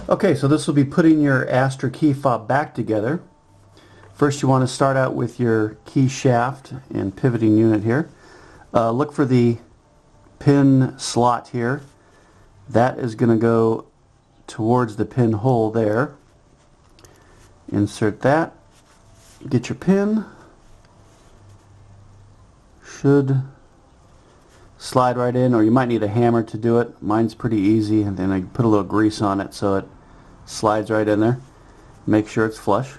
Okay, so this will be putting your Astra key fob back together. First you want to start out with your key shaft and pivoting unit here. Look for the pin slot here. That is going to go towards the pin hole there. Insert that. Get your pin. Should slide right in, or you might need a hammer to do it. Mine's pretty easy, and then I put a little grease on it so it slides right in there. Make sure it's flush.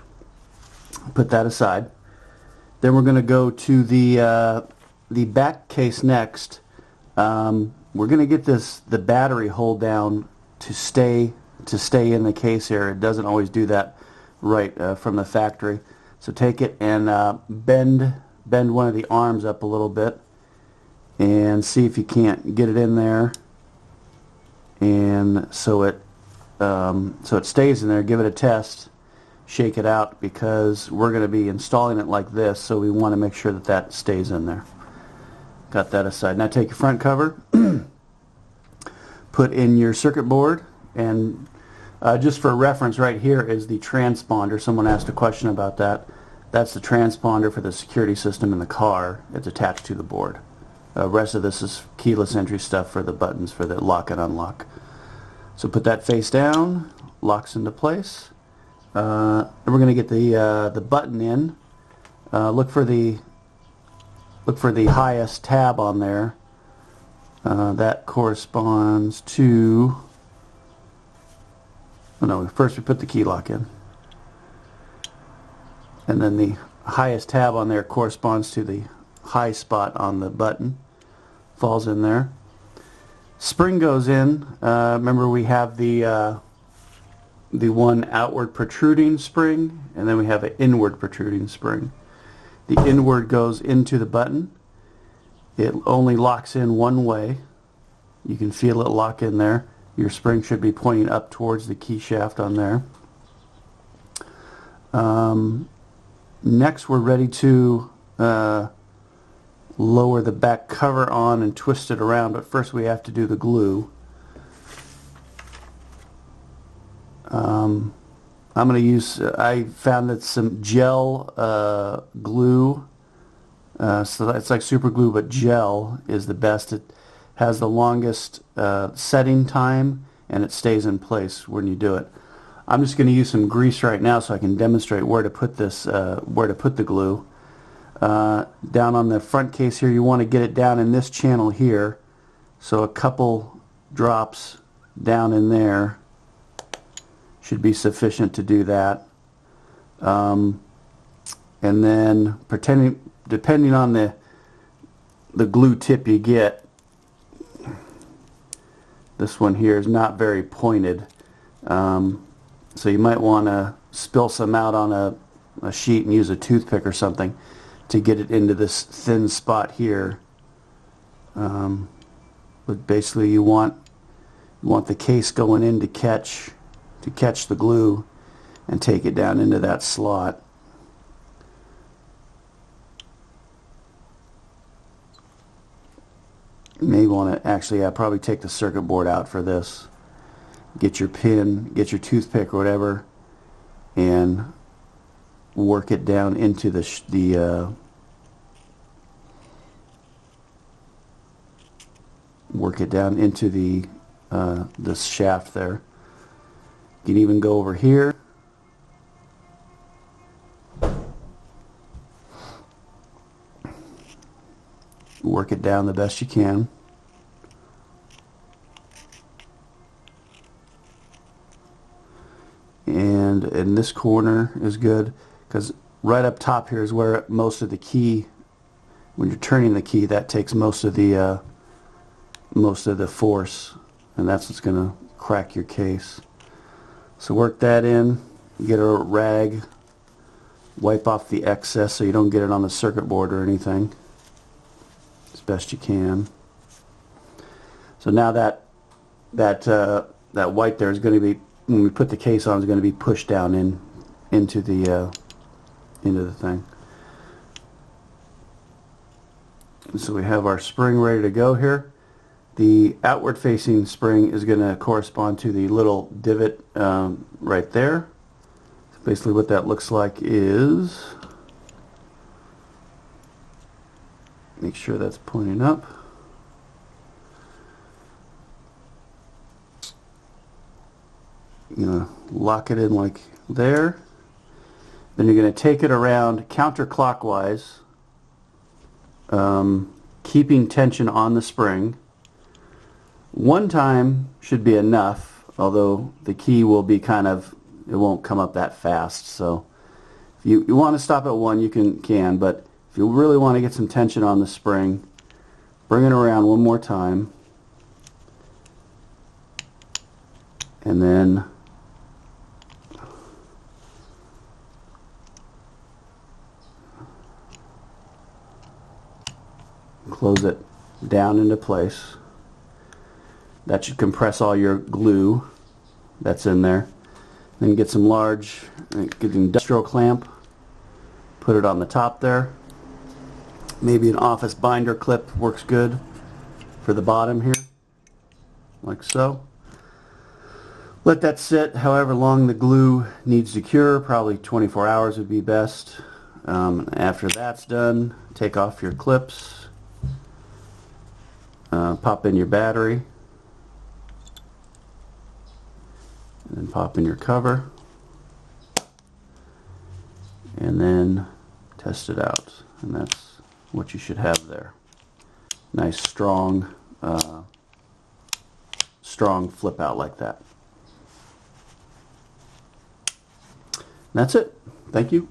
Put that aside. Then we're going to go to the back case next. We're going to get the battery hold down to stay in the case here. It doesn't always do that right from the factory. So take it and bend one of the arms up a little bit and see if you can't get it in there, and so it stays in there. Give it a test. Shake it out, because we're going to be installing it like this, so we want to make sure that that stays in there. Got that aside. Now take your front cover, put in your circuit board, and just for reference, right here is the transponder. Someone asked a question about that. That's the transponder for the security system in the car. It's attached to the board. The rest of this is keyless entry stuff for the buttons for the lock and unlock. So put that face down, locks into place. And we're going to get the button in. Look for the highest tab on there. That corresponds to. Oh no! First we put the key lock in, and then the highest tab on there corresponds to the high spot on the button. Falls in there. Spring goes in. Remember, we have the one outward protruding spring, and then we have an inward protruding spring. The inward goes into the button. It only locks in one way. You can feel it lock in there. Your spring should be pointing up towards the key shaft on there. Next, we're ready to lower the back cover on and twist it around, but first we have to do the glue. I'm going to use, I found that some gel glue, so it's like super glue, but gel is the best. It has the longest setting time, and it stays in place when you do it. I'm just going to use some grease right now so I can demonstrate where to put this, where to put the glue. Down on the front case here, you want to get it down in this channel here, so a couple drops down in there should be sufficient to do that. And then depending on the glue tip you get, this one here is not very pointed, so you might want to spill some out on a sheet and use a toothpick or something to get it into this thin spot here. But basically you want the case going in to catch the glue and take it down into that slot. You may want to actually probably take the circuit board out for this. Get your pin, get your toothpick or whatever, and work it down into the shaft there. You can even go over here. Work it down the best you can. And in this corner is good, because right up top here is where most of the key, when you're turning the key, that takes most of the force, and that's what's going to crack your case. So work that in, get a rag, wipe off the excess so you don't get it on the circuit board or anything, as best you can. So now that white there is going to be, when we put the case on, is going to be pushed down into the thing. And so we have our spring ready to go here. The outward facing spring is going to correspond to the little divot right there. So basically what that looks like is, make sure that's pointing up. You're going to lock it in like there. Then you're going to take it around counterclockwise, keeping tension on the spring. One time should be enough, although the key will be kind of, it won't come up that fast. So if you want to stop at one, you can, but if you really want to get some tension on the spring, bring it around one more time, and then close it down into place. That should compress all your glue that's in there. Then get some large, get an industrial clamp, put it on the top there. Maybe an office binder clip works good for the bottom here, like so. Let that sit however long the glue needs to cure, probably 24 hours would be best. After that's done, take off your clips, pop in your battery, and then pop in your cover, and then test it out. And that's what you should have there. Nice strong flip out like that. That's it. Thank you.